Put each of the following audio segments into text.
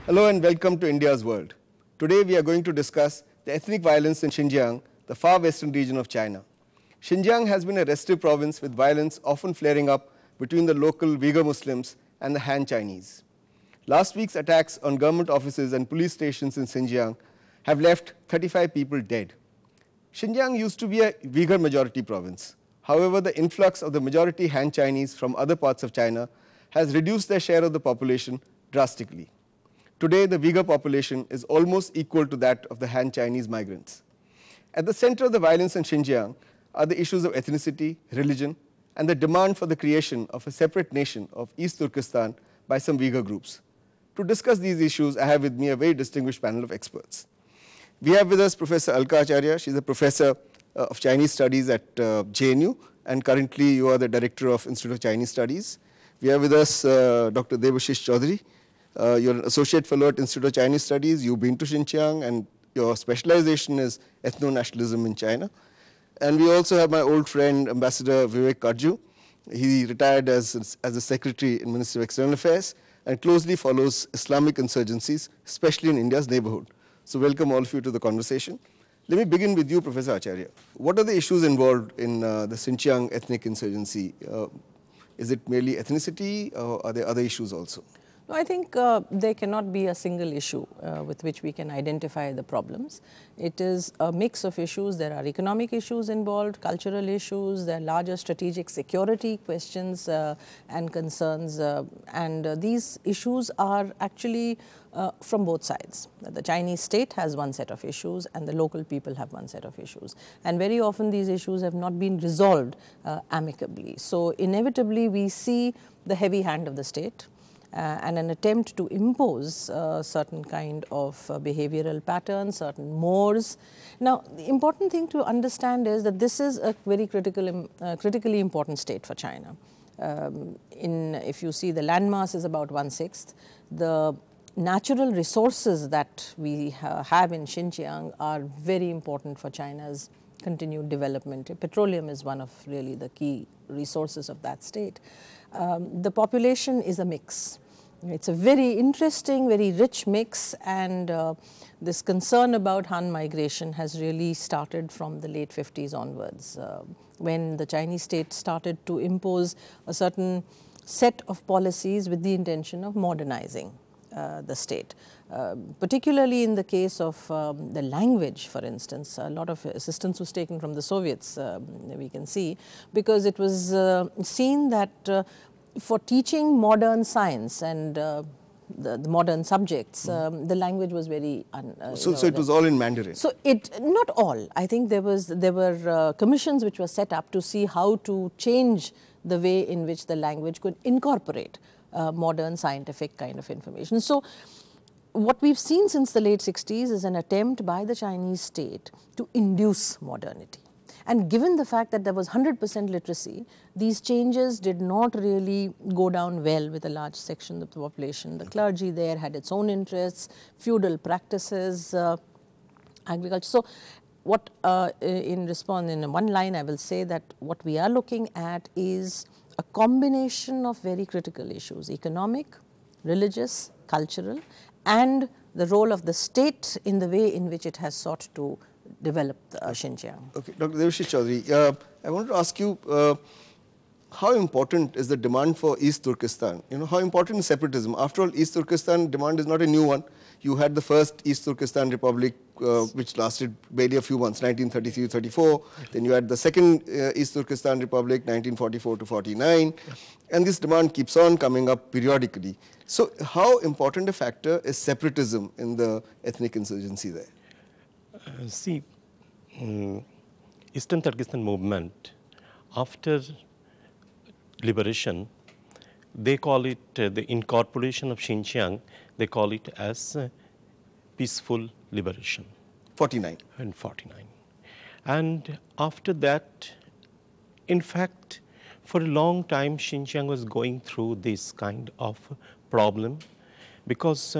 Hello and welcome to India's World. Today we are going to discuss the ethnic violence in Xinjiang, the far western region of China. Xinjiang has been a restive province with violence often flaring up between the local Uyghur Muslims and the Han Chinese. Last week's attacks on government offices and police stations in Xinjiang have left 35 people dead. Xinjiang used to be a Uyghur majority province. However, the influx of the majority Han Chinese from other parts of China has reduced their share of the population drastically. Today, the Uyghur population is almost equal to that of the Han Chinese migrants. At the center of the violence in Xinjiang are the issues of ethnicity, religion, and the demand for the creation of a separate nation of East Turkestan by some Uyghur groups. To discuss these issues, I have with me a very distinguished panel of experts. We have with us Professor Alka Acharya. She's a professor of Chinese Studies at JNU, and currently you are the director of Institute of Chinese Studies. We have with us Dr. Debashish Chaudhuri. You're an associate fellow at Institute of Chinese Studies. You've been to Xinjiang, and your specialization is ethno-nationalism in China. And we also have my old friend, Ambassador Vivek Katju. He retired as a secretary in Ministry of External Affairs and closely follows Islamic insurgencies, especially in India's neighborhood. So welcome all of you to the conversation. Let me begin with you, Professor Acharya. What are the issues involved in the Xinjiang ethnic insurgency? Is it merely ethnicity, or are there other issues also? No, I think there cannot be a single issue with which we can identify the problems. It is a mix of issues. There are economic issues involved, cultural issues, there are larger strategic security questions and concerns, and these issues are actually from both sides. The Chinese state has one set of issues and the local people have one set of issues. And very often these issues have not been resolved amicably. So inevitably we see the heavy hand of the state and an attempt to impose certain kind of behavioral patterns, certain mores. Now, the important thing to understand is that this is a very critically important state for China. If you see, the landmass is about 1/6. The natural resources that we have in Xinjiang are very important for China's continued development. Petroleum is one of really the key resources of that state. The population is a mix. It's a very interesting, very rich mix, and this concern about Han migration has really started from the late 50s onwards, when the Chinese state started to impose a certain set of policies with the intention of modernizing the state. Particularly in the case of the language, for instance, a lot of assistance was taken from the Soviets, we can see, because it was seen that for teaching modern science and the modern subjects, the language was very so it was all in Mandarin? So not all. I think there were commissions which were set up to see how to change the way in which the language could incorporate modern scientific kind of information. So what we've seen since the late 60s is an attempt by the Chinese state to induce modernity. And given the fact that there was 100% literacy, these changes did not really go down well with a large section of the population. The clergy there had its own interests, feudal practices, agriculture. So what in one line I will say that what we are looking at is a combination of very critical issues: economic, religious, cultural, and the role of the state in the way in which it has sought to develop Xinjiang. Okay, Dr. Debashish Chaudhuri, I wanted to ask you, how important is the demand for East Turkestan? You know, how important is separatism? After all, East Turkestan demand is not a new one. You had the first East Turkestan Republic, which lasted barely a few months, 1933-34. Then you had the second East Turkestan Republic, 1944 to 49. And this demand keeps on coming up periodically. So how important a factor is separatism in the ethnic insurgency there? See, Eastern Turkestan movement, after liberation, they call it the incorporation of Xinjiang, they call it as peaceful liberation. 49. And 49. And after that, in fact, for a long time, Xinjiang was going through this kind of problem because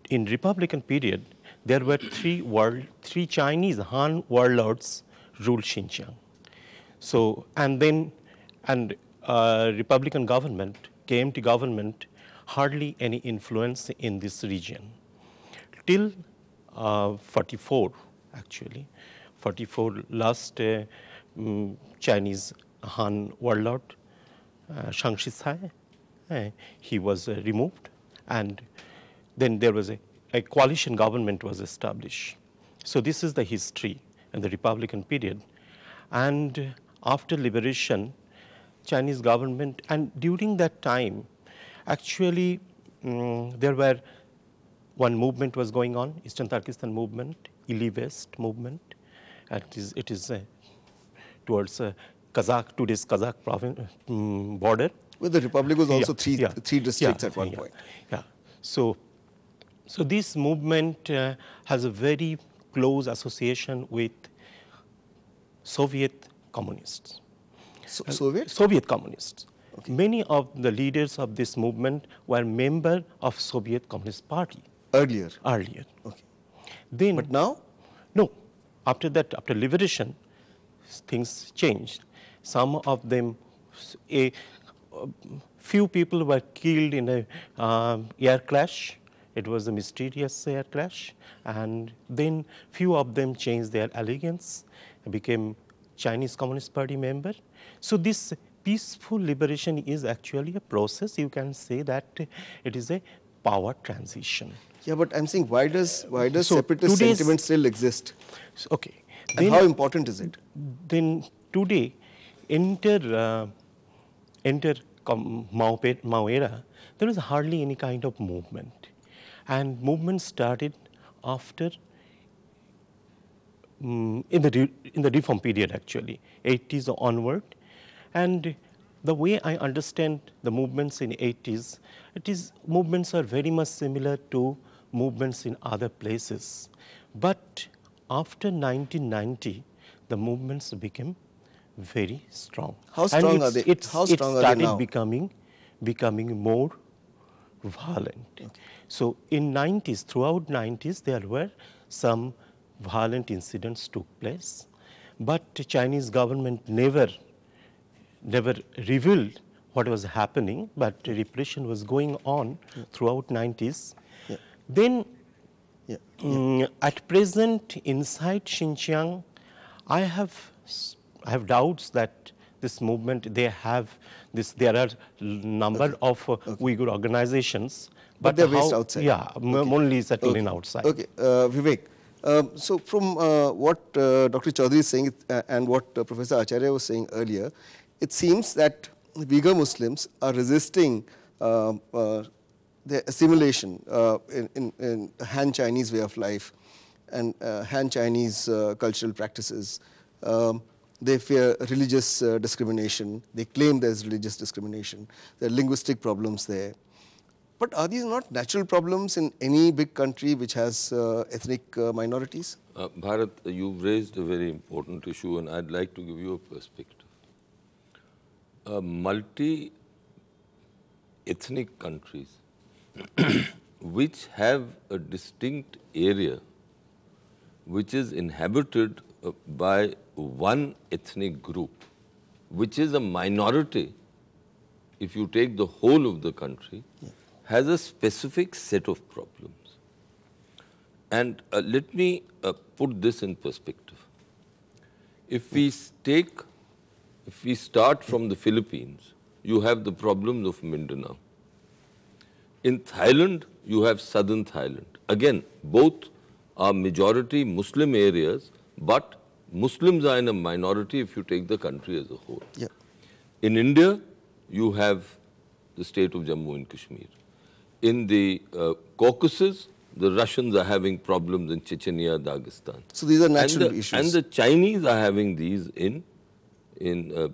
in Republican period, there were three Chinese Han warlords ruled Xinjiang. So, and Republican government came to government hardly any influence in this region. Till 44, actually, 44 last Chinese Han warlord, Shang Shisai, he was removed, and then there was a coalition government was established. So this is the history in the Republican period. And after liberation, Chinese government, and during that time, actually there were one movement was going on, Eastern Turkestan movement, Ili West movement. And it is towards Kazakh, today's Kazakh province border. Well, the Republic was also three districts at one yeah, point. Yeah. So this movement has a very close association with Soviet communists. Soviet communists. Okay. Many of the leaders of this movement were members of Soviet Communist Party. Earlier. Okay. Then, but now? No. After that, after liberation, things changed. Some of them, a few people were killed in a air crash. It was a mysterious air crash. And then few of them changed their allegiance, became Chinese Communist Party member. So this peaceful liberation is actually a process. You can say that it is a power transition. Yeah, but I'm saying why does separatist sentiment still exist? Okay. And how important is it? Then today, enter Mao era, there is hardly any kind of movement. And movement started after, in the reform period actually, 80s onward. And the way I understand the movements in 80s, movements are very much similar to movements in other places. But after 1990, the movements became very strong. How strong are they? It started becoming more violent. Okay. So in 90s, throughout 90s, there were some violent incidents took place, but the Chinese government never revealed what was happening, but repression was going on throughout 90s. Yeah. Then at present inside Xinjiang, I have doubts that this movement, there are number of Uyghur organizations, but they're based outside. Yeah, only settling outside. Okay, Vivek. So from what Dr. Chaudhuri is saying and what Professor Acharya was saying earlier, it seems that Uyghur Muslims are resisting the assimilation in Han Chinese way of life and Han Chinese cultural practices. They fear religious discrimination. They claim there's religious discrimination. There are linguistic problems there. But are these not natural problems in any big country which has ethnic minorities? Bharat, you've raised a very important issue, and I'd like to give you a perspective. Multi-ethnic countries which have a distinct area which is inhabited by one ethnic group, which is a minority, if you take the whole of the country, has a specific set of problems. And let me put this in perspective. If we start from the Philippines, you have the problems of Mindanao. In Thailand, you have southern Thailand. Again, both are majority Muslim areas, but Muslims are in a minority if you take the country as a whole. Yeah. In India, you have the state of Jammu and Kashmir. In the Caucasus, the Russians are having problems in Chechnya, Dagestan. So these are natural issues. And the Chinese are having these in no,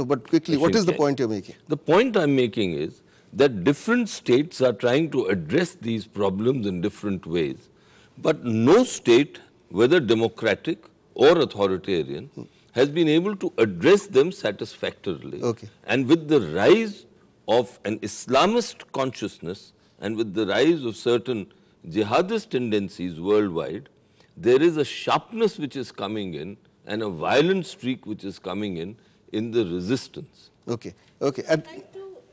but quickly, what is the point you're making? The point I'm making is that different states are trying to address these problems in different ways. But no state, whether democratic or authoritarian, has been able to address them satisfactorily. Okay. And with the rise of an Islamist consciousness and with the rise of certain jihadist tendencies worldwide, there is a sharpness which is coming in and a violent streak which is coming in the resistance. Okay, okay. And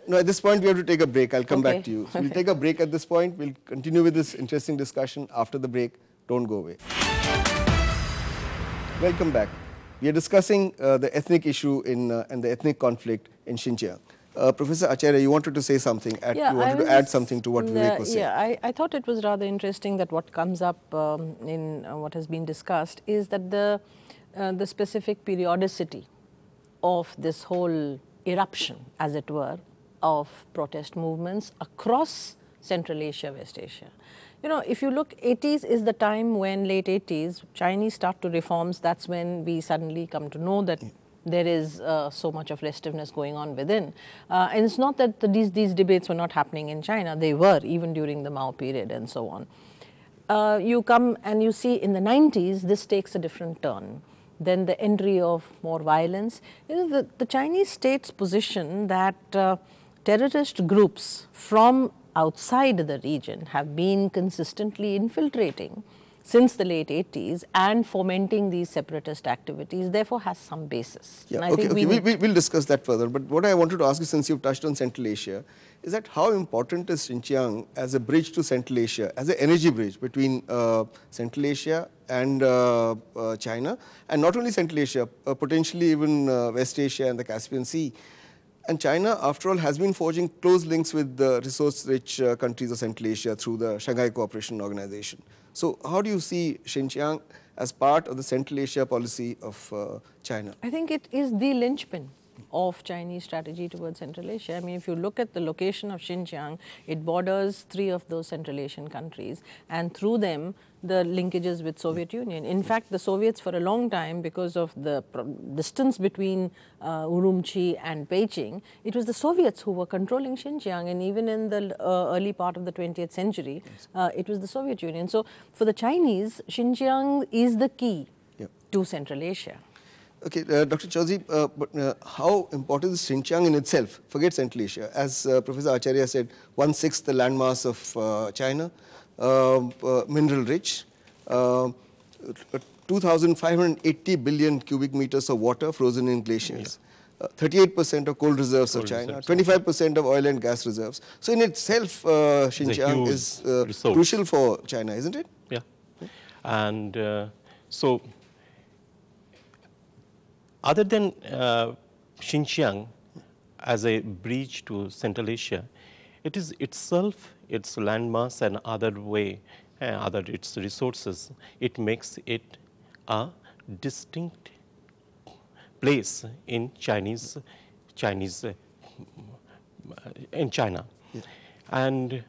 No, at this point we have to take a break. I'll come Okay. back to you. So we'll take a break at this point. We'll continue with this interesting discussion after the break. Don't go away. Welcome back. We are discussing the ethnic issue and the ethnic conflict in Xinjiang. Professor Acharya, you wanted to say something. You wanted to add something to what Vivek was saying. Yeah, I thought it was rather interesting that what comes up in what has been discussed is that the specific periodicity of this whole eruption, as it were, of protest movements across Central Asia, West Asia. You know, if you look, 80s is the time when, late 80s, Chinese start to reforms. That's when we suddenly come to know that there is so much of restiveness going on within. And it's not that these debates were not happening in China. They were, even during the Mao period and so on. You come and you see in the 90s, this takes a different turn. Then the entry of more violence. You know, the Chinese state's position that terrorist groups from outside the region have been consistently infiltrating since the late 80s and fomenting these separatist activities, therefore has some basis. Yeah, and I okay, think we'll discuss that further. But what I wanted to ask you, since you've touched on Central Asia, is that how important is Xinjiang as a bridge to Central Asia, as an energy bridge between Central Asia and China, and not only Central Asia, potentially even West Asia and the Caspian Sea. And China, after all, has been forging close links with the resource-rich countries of Central Asia through the Shanghai Cooperation Organization. So how do you see Xinjiang as part of the Central Asia policy of China? I think it is the linchpin of Chinese strategy towards Central Asia. I mean, if you look at the location of Xinjiang, it borders 3 of those Central Asian countries, and through them, the linkages with Soviet Union. In fact, the Soviets for a long time, because of the distance between Urumqi and Beijing, it was the Soviets who were controlling Xinjiang, and even in the early part of the 20th century, it was the Soviet Union. So for the Chinese, Xinjiang is the key to Central Asia. Okay, Dr. Chaudhuri, but how important is Xinjiang in itself? Forget Central Asia. As Professor Acharya said, 1/6 the landmass of China, mineral rich, 2,580 billion cubic meters of water frozen in glaciers, 38% of coal reserves of China, 25% of oil and gas reserves. So in itself, Xinjiang is crucial for China, isn't it? Yeah. And so, other than Xinjiang as a bridge to Central Asia, it is itself, its landmass and other way, its resources, it makes it a distinct place in in China. Yeah. And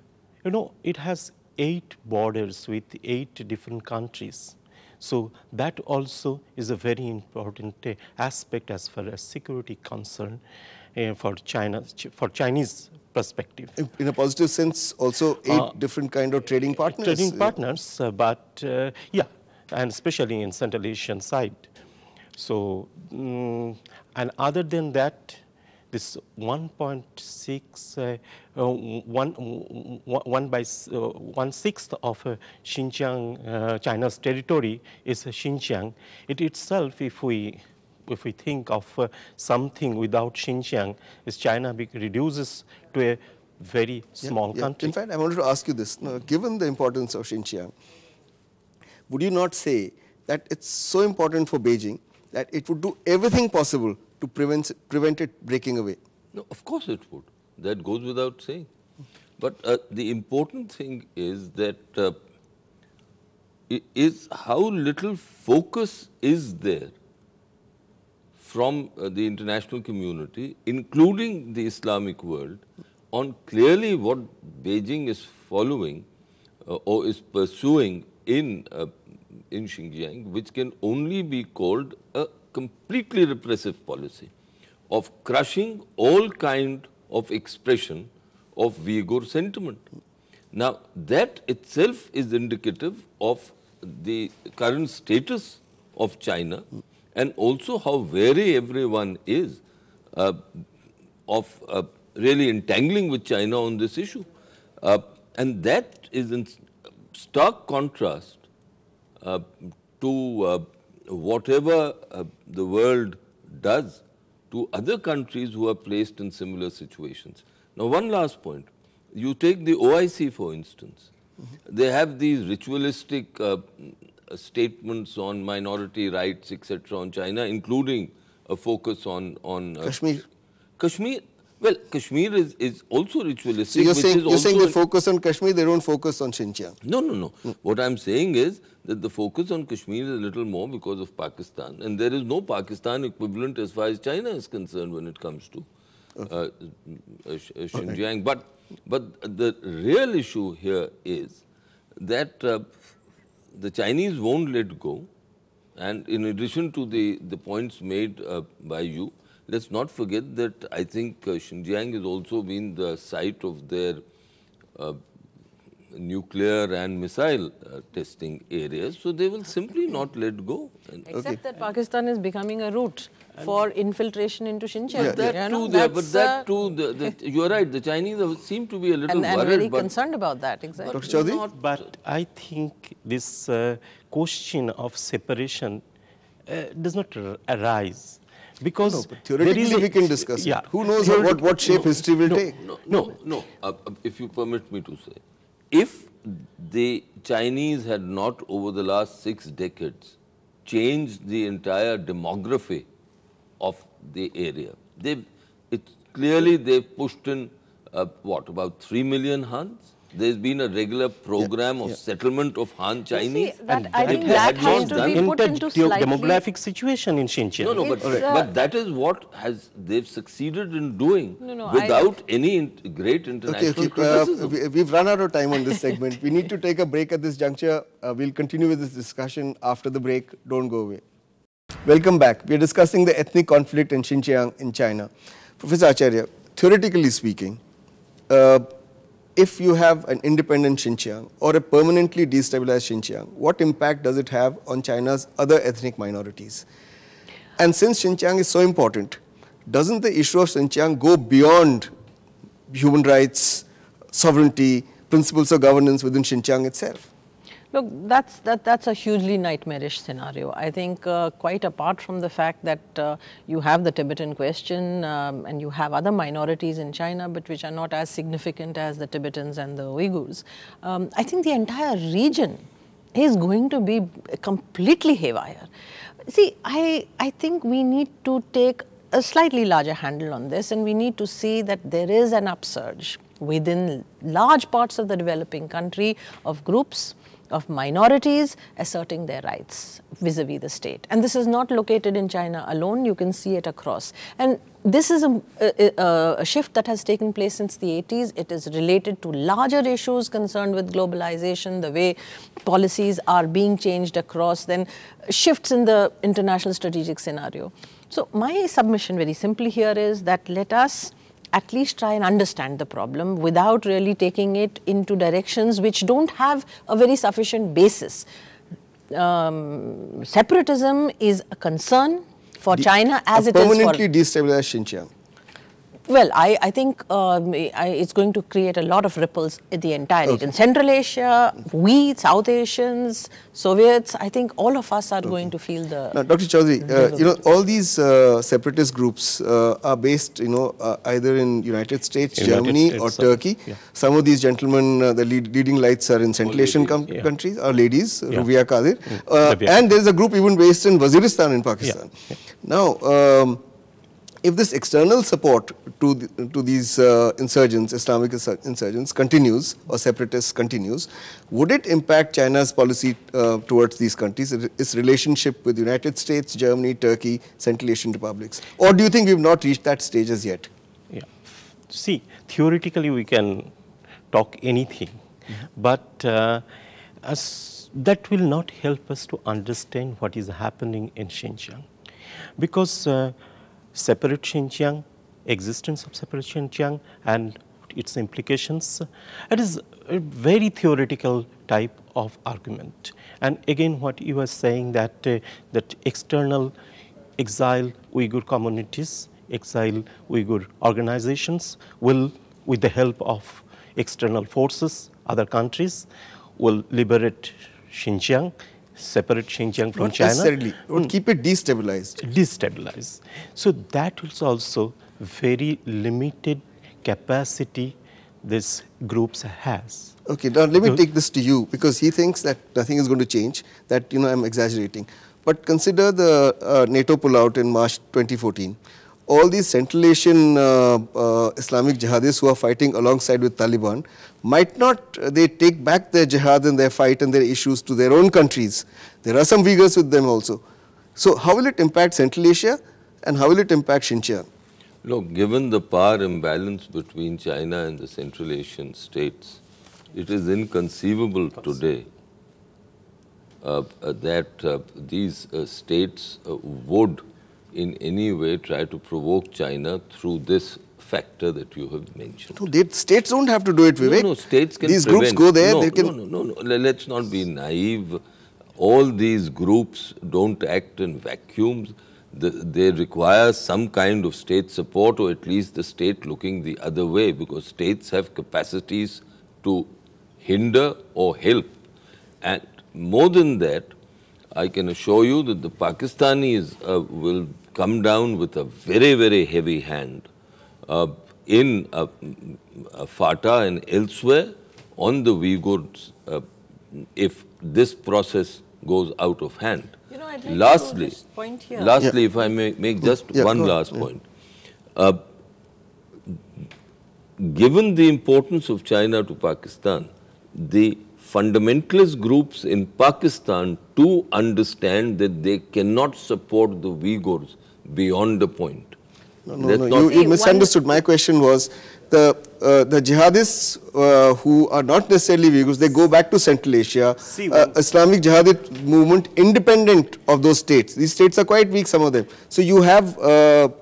you know, it has 8 borders with 8 different countries. So that also is a very important aspect as far as security concern for Chinese perspective. In a positive sense, also 8 different kind of trading partners. Trading partners, but yeah, and especially in Central Asian side. So, and other than that, this 1.6, 1/6 of Xinjiang, China's territory is Xinjiang. It itself, if we think of something without Xinjiang, is China reduces to a very small country. In fact, I wanted to ask you this. Now, given the importance of Xinjiang, would you not say that it's so important for Beijing that it would do everything possible to prevent it breaking away? No, of course it would. That goes without saying. But the important thing is that is how little focus is there from the international community, including the Islamic world, on clearly what Beijing is following or is pursuing in Xinjiang, which can only be called a completely repressive policy of crushing all kind of expression of Uyghur sentiment. Now, that itself is indicative of the current status of China and also how wary everyone is of really entangling with China on this issue. And that is in stark contrast to whatever the world does to other countries who are placed in similar situations. Now, one last point. You take the OIC, for instance. They have these ritualistic statements on minority rights, etc., on China, including a focus on Kashmir. Kashmir. Well, Kashmir is also ritualistic. So you're saying they focus on Kashmir, they don't focus on Xinjiang. No. What I'm saying is that the focus on Kashmir is a little more because of Pakistan, and there is no Pakistan equivalent as far as China is concerned when it comes to Xinjiang. Okay. But the real issue here is that the Chinese won't let go, and in addition to the points made by you, let's not forget that I think Xinjiang has also been the site of their nuclear and missile testing areas, so they will simply not let go. Except that Pakistan is becoming a route for infiltration into Xinjiang. That too, you are right, the Chinese seem to be a little worried. And very concerned about that, exactly. Dr. Chaudhuri? But I think this question of separation does not arise. Because theoretically we can discuss it. Who knows what shape history will take? No. If you permit me to say, if the Chinese had not over the last 6 decades changed the entire demography of the area, they've pushed in about 3 million Hans. There's been a regular program of settlement of Han Chinese. I think that has to be put into slightly demographic situation in Xinjiang. No, but that is what they've succeeded in doing without any great international criticism. We've run out of time on this segment. We need to take a break at this juncture. We'll continue with this discussion after the break. Don't go away. Welcome back. We are discussing the ethnic conflict in Xinjiang in China. Professor Acharya, theoretically speaking, if you have an independent Xinjiang or a permanently destabilized Xinjiang, what impact does it have on China's other ethnic minorities? And since Xinjiang is so important, doesn't the issue of Xinjiang go beyond human rights, sovereignty, principles of governance within Xinjiang itself? Look, that's a hugely nightmarish scenario. I think quite apart from the fact that you have the Tibetan question and you have other minorities in China, but which are not as significant as the Tibetans and the Uyghurs, I think the entire region is going to be completely haywire. See, I think we need to take a slightly larger handle on this, and we need to see that there is an upsurge within large parts of the developing country of groups, of minorities asserting their rights vis-a-vis the state. And this is not located in China alone, you can see it across. And this is a shift that has taken place since the 80s. It is related to larger issues concerned with globalization, the way policies are being changed across, then shifts in the international strategic scenario. So my submission very simply here is that let us at least try and understand the problem without really taking it into directions which don't have a very sufficient basis. Separatism is a concern for China as it is for... permanently destabilized Xinjiang. Well, I think it's going to create a lot of ripples in the entire region. Central Asia, we, South Asians, Soviets, I think all of us are going to feel the... Now, Dr. Chaudhuri, all these separatist groups are based, either in United States, Germany or Turkey. Yeah. Some of these gentlemen, the leading lights are in Central Asian countries, or ladies, Rubia Qadir. And there is a group even based in Waziristan in Pakistan. Yeah. Now, if this external support to these insurgents, Islamic insurgents continues or separatists continues, would it impact China's policy towards these countries, its relationship with the United States, Germany, Turkey, Central Asian republics? Or do you think we've not reached that stage as yet? Yeah. See, theoretically we can talk anything, but that will not help us to understand what is happening in Xinjiang. Because separate Xinjiang, existence of separate Xinjiang and its implications, it is a very theoretical type of argument. And again, what you were saying that that external exile Uyghur communities, exile Uyghur organizations will, with the help of external forces, other countries, will liberate Xinjiang, separate Xinjiang from China. Not necessarily, would keep it destabilized. Destabilized. So that is also very limited capacity these groups has. Okay, now let me take this to you, because he thinks that nothing is going to change, that I'm exaggerating. But consider the NATO pullout in March 2014. All these Central Asian Islamic jihadists who are fighting alongside with Taliban, might not they take back their jihad and their fight and their issues to their own countries? There are some Uyghurs with them also. So how will it impact Central Asia and how will it impact Xinjiang? Look, given the power imbalance between China and the Central Asian states, it is inconceivable today that these states would in any way try to provoke China through this factor that you have mentioned. No, states don't have to do it, Vivek. No, states can These prevent. groups go there, no, they can... No, let's not be naive. All these groups don't act in vacuums. They require some kind of state support, or at least the state looking the other way, because states have capacities to hinder or help. And more than that, I can assure you that the Pakistanis will come down with a very, very heavy hand in FATA and elsewhere on the Uyghurs if this process goes out of hand. I'd like Lastly, to this point here. if I may make just one last point. Given the importance of China to Pakistan, the fundamentalist groups in Pakistan too understand that they cannot support the Uyghurs beyond a point. No, you misunderstood. My question was the jihadists who are not necessarily Uyghurs, they go back to Central Asia, Islamic jihadist movement independent of those states. These states are quite weak, some of them. So you have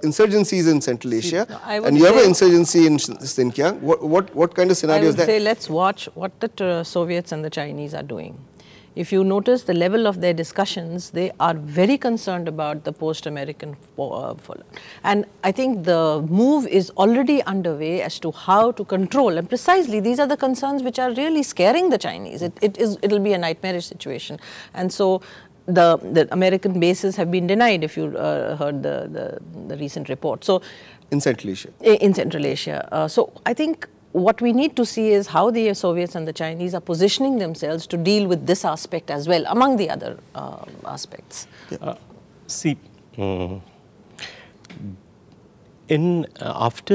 insurgencies in Central Asia and you have an insurgency in Xinjiang. What kind of scenario is that? I would say let's watch what the Soviets and the Chinese are doing. If you notice the level of their discussions, they are very concerned about the post-American fallout. And I think the move is already underway as to how to control. And precisely, these are the concerns which are really scaring the Chinese. It'll be a nightmarish situation. And so the American bases have been denied, if you heard the recent report. So in Central Asia. In Central Asia. So I think what we need to see is how the Soviets and the Chinese are positioning themselves to deal with this aspect as well, among the other aspects. After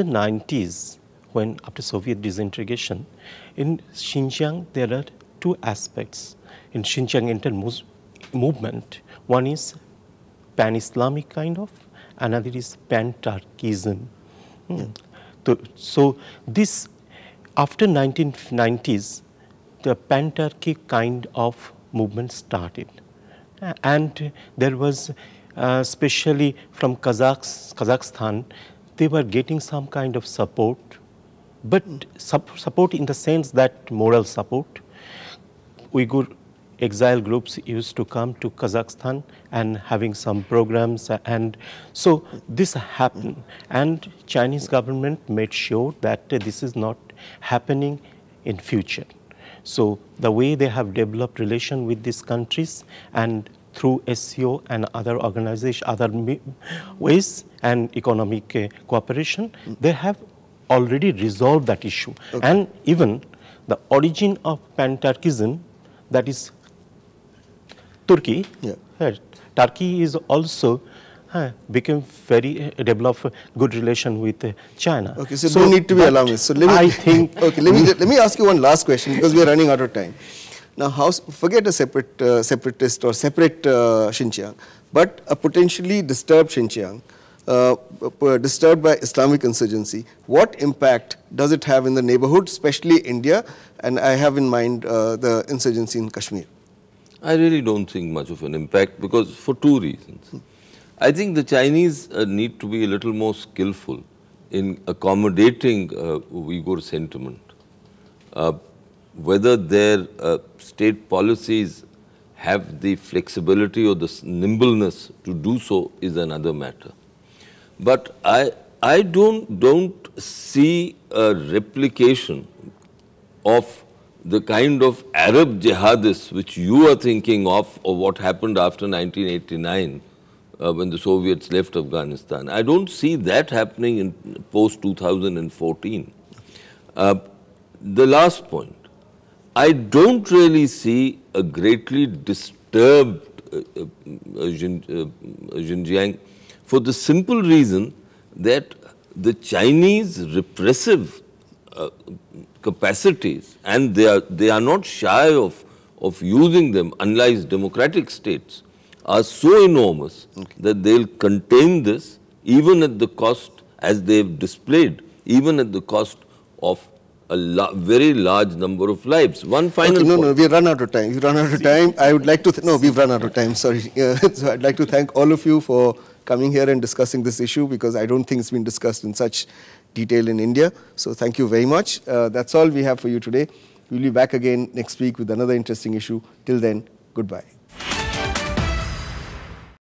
90s, after Soviet disintegration, in Xinjiang there are two aspects in Xinjiang inter-movement. One is pan-Islamic kind of, another is pan-Turkism. So this, after 1990s, the pan-Turkey kind of movement started. And there was, especially from Kazakhstan, they were getting some kind of support, but support in the sense that moral support. Uyghur exile groups used to come to Kazakhstan and having some programs, and so this happened, and Chinese government made sure that this is not happening in future. So the way they have developed relation with these countries and through SCO and other organizations, other ways and economic cooperation, they have already resolved that issue. Okay. And even the origin of pan-Turkism, that is Turkey. Turkey is also became very develop good relation with China. Okay, so don't need to be alarmist. So let me, I think. Okay, let me ask you one last question because we are running out of time. Now, forget a separatist or separate Xinjiang, but a potentially disturbed Xinjiang, disturbed by Islamic insurgency. What impact does it have in the neighborhood, especially India? And I have in mind the insurgency in Kashmir. I really don't think much of an impact because for two reasons. I think the Chinese need to be a little more skillful in accommodating Uyghur sentiment. Whether their state policies have the flexibility or the nimbleness to do so is another matter. But I don't see a replication of the kind of Arab jihadists which you are thinking of, or what happened after 1989 when the Soviets left Afghanistan. I don't see that happening in post-2014. The last point, I don't really see a greatly disturbed Xinjiang for the simple reason that the Chinese repressive capacities, and they are not shy of using them, unlike democratic states, are so enormous that they'll contain this even at the cost, as they've displayed, even at the cost of a very large number of lives. One final point. No, we've run out of time. We've run out of time. I would like to, no, we've run out of time, sorry. So I'd like to thank all of you for coming here and discussing this issue, because I don't think it's been discussed in such detail in India. So thank you very much. That's all we have for you today. We'll be back again next week with another interesting issue. Till then, goodbye.